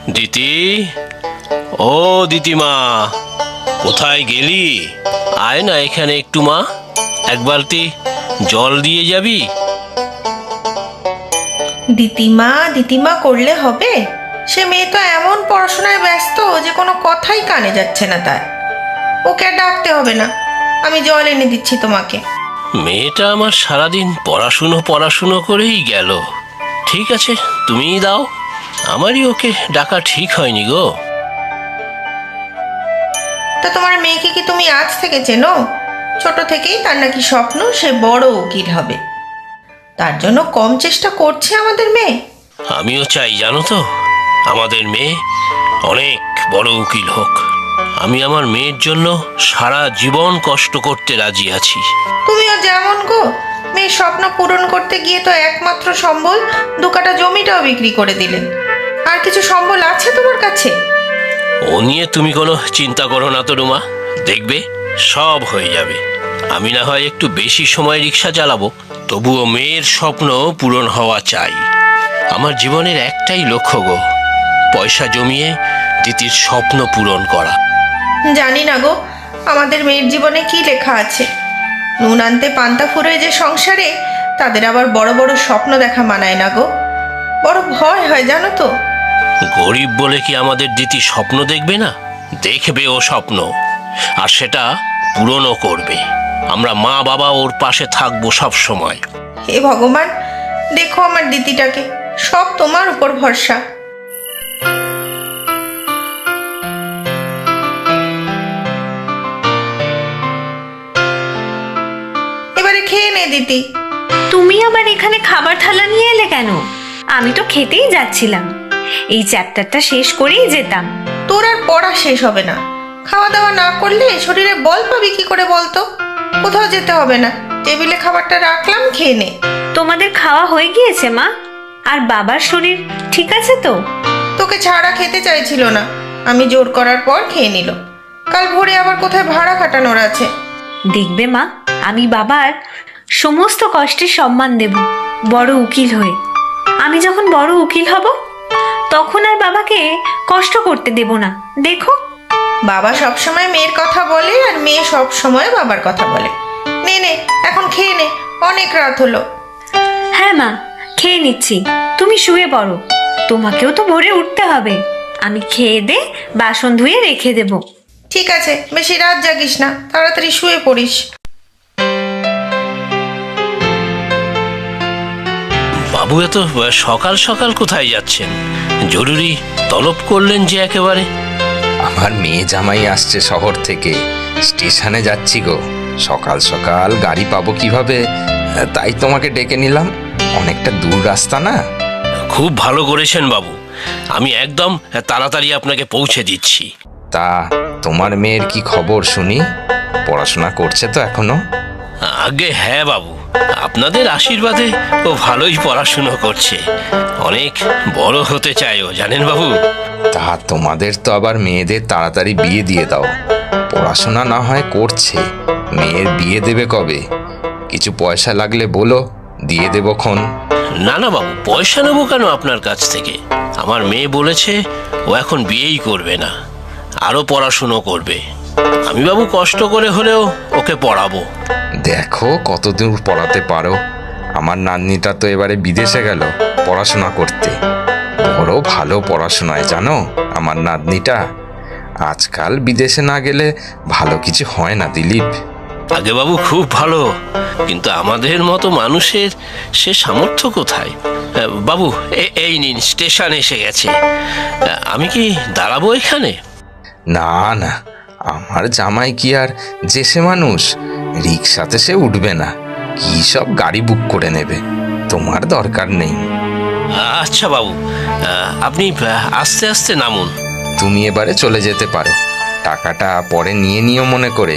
দিতি, ও দিতিমা, কোথায় গেলি? আয় না এখানে একটু মা, এক বালতি জল দিয়ে যাবি। দিতিমা দিতিমা করলে হবে? সে মেয়ে তো এমন পড়াশোনায় ব্যস্ত যে কোনো কথাই কানে যাচ্ছে না তার। ওকে আর ডাকতে হবে না, আমি জল এনে দিচ্ছি তোমাকে। মেয়েটা আমার সারাদিন পড়াশুনো করেই গেল। ঠিক আছে, তুমিই দাও, আমারই ওকে ডাকা ঠিক হয়নি গো। তা তোমার মেয়েকে কি তুমি আজ থেকে চেনো? ছোট থেকেই তার নাকি স্বপ্ন সে বড় উকিল হবে। তার জন্য কম চেষ্টা করছে আমাদের মেয়ে? আমিও চাই জানো তো, আমাদের মেয়ে অনেক বড় উকিল হোক। আমি আমার মেয়ের জন্য সারা জীবন কষ্ট করতে রাজি আছি। তুমিও যেমন গো, মেয়ের স্বপ্ন পূরণ করতে গিয়ে তো একমাত্র সম্বল 2 কাঠা জমিটাও বিক্রি করে দিলেন। আর কিছু সম্বল আছে তোমার কাছে? ও নিয়ে তুমি কোনো চিন্তা করো না তো রুমা, দেখবে সব হয়ে যাবে। আমি না হয় একটু বেশি সময় রিক্সা চালাবো, তবুও মেয়ের স্বপ্ন পূরণ হওয়া চাই। আমার জীবনের একটাই লক্ষ্য গো, পয়সা জমিয়ে দিদির স্বপ্ন পূরণ করা। জানি না গো, আমাদের মেয়ের জীবনে কি লেখা আছে। নুন আনতে পান্তা ফুরোয় যে সংসারে, তাদের আবার বড় বড় স্বপ্ন দেখা মানায় না গো। বড় ভয় হয় জানো তো। গরিব বলে কি আমাদের দিদি স্বপ্ন দেখবে না? দেখবে ও স্বপ্ন, আর সেটা পূরণও করবে। আমরা মা বাবা ওর পাশে থাকবো সব সময়। হে ভগবান, দেখো আমার দিদিটাকে, সব তোমার উপর ভরসা। এবারে খেয়ে নে দিদি। তুমি আবার এখানে খাবার থালা নিয়ে এলে কেন? আমি তো খেতেই যাচ্ছিলাম, এই চ্যাপ্টারটা শেষ করেই যেতাম। তোর আর পড়া শেষ হবে না। খাওয়া দাওয়া না করলে শরীরে বল পাবি কি করে বলতো? কোথাও যেতে হবে না, টেবিলে খাবারটা রাখলাম, খেয়ে নে। তোমাদের খাওয়া হয়ে গিয়েছে মা? আর বাবার শরীর ঠিক আছে তো? তোকে ছাড়া খেতে চাইছিল না, আমি জোর করার পর খেয়ে নিল। কাল ভোরে আবার কোথায় ভাড়া খাটানোর আছে। দেখবে মা, আমি বাবার সমস্ত কষ্টের সম্মান দেব বড় উকিল হয়ে। আমি যখন বড় উকিল হব, তখন আর বাবাকে কষ্ট করতে দেব না, দেখো। বাবা সবসময় মেয়ের কথা বলে, আর মেয়ে সব সময় বাবার কথা বলে। নে নে, এখন খেয়ে নে, অনেক রাত হলো। হ্যাঁ মা, খেয়ে নিচ্ছি, তুমি শুয়ে পড়ো, তোমাকেও তো ভোরে উঠতে হবে। আমি খেয়ে দে বাসন ধুয়ে রেখে দেব। ঠিক আছে, বেশি রাত জাগিস না, তাড়াতাড়ি শুয়ে পড়িস। বাবু এত সকাল সকাল কোথায় যাচ্ছেন? জরুরি তলব করলেন যে একেবারে। আমার মেয়ে জামাই আসছে শহর থেকে, স্টেশনে যাচ্ছি গো। সকাল সকাল গাড়ি পাবো কিভাবে, তাই তোমাকে ডেকে নিলাম। অনেকটা দূর রাস্তা না। খুব ভালো করেছেন বাবু, আমি একদম তাড়াতাড়ি আপনাকে পৌঁছে দিচ্ছি। তা তোমার মেয়ের কি খবর শুনি? পড়াশোনা করছে তো এখনো? আগে হ্যাঁ বাবু, আপনাদের আশীর্বাদে ও ভালোই পড়াশুনো করছে। অনেক বড় হতে চায় ও, জানেন বাবু। তা তোমাদের তো আবার মেয়েদের তাড়াতাড়ি বিয়ে দিয়ে দাও। পড়াশোনা না হয় করছে, মেয়ের বিয়ে দেবে কবে? কিছু পয়সা লাগলে বলো, দিয়ে দেবো খন। না না বাবু, পয়সা নেবো কেন আপনার কাছ থেকে? আমার মেয়ে বলেছে ও এখন বিয়েই করবে না, আরো পড়াশুনো করবে। আমি বাবু কষ্ট করে হলেও ওকে পড়াবো। দেখো কতদূর পড়াতে পারো। আমার নাতনিটা তো এবারে বিদেশে গেল পড়াশোনা করতে। বড় ভালো পড়াশোনায় জানো আমার নাতনিটা। আজকাল বিদেশে না গেলে ভালো কিছু হয় না দিলীপ। আগে বাবু খুব ভালো, কিন্তু আমাদের মতো মানুষের সে সামর্থ্য কোথায়? বাবু এই নিন, স্টেশন এসে গেছে। আমি কি দাঁড়াবো এখানে? না না, আমার জামাই কি আর জেসে মানুষ? রিক্সাতে সে উঠবে না, কি সব গাড়ি বুক করে নেবে। তোমার দরকার নেই। আচ্ছা বাবু, আপনি আস্তে আস্তে নামুন। তুমি এবারে চলে যেতে পারো, টাকাটা পরে নিয়ে নিও মনে করে।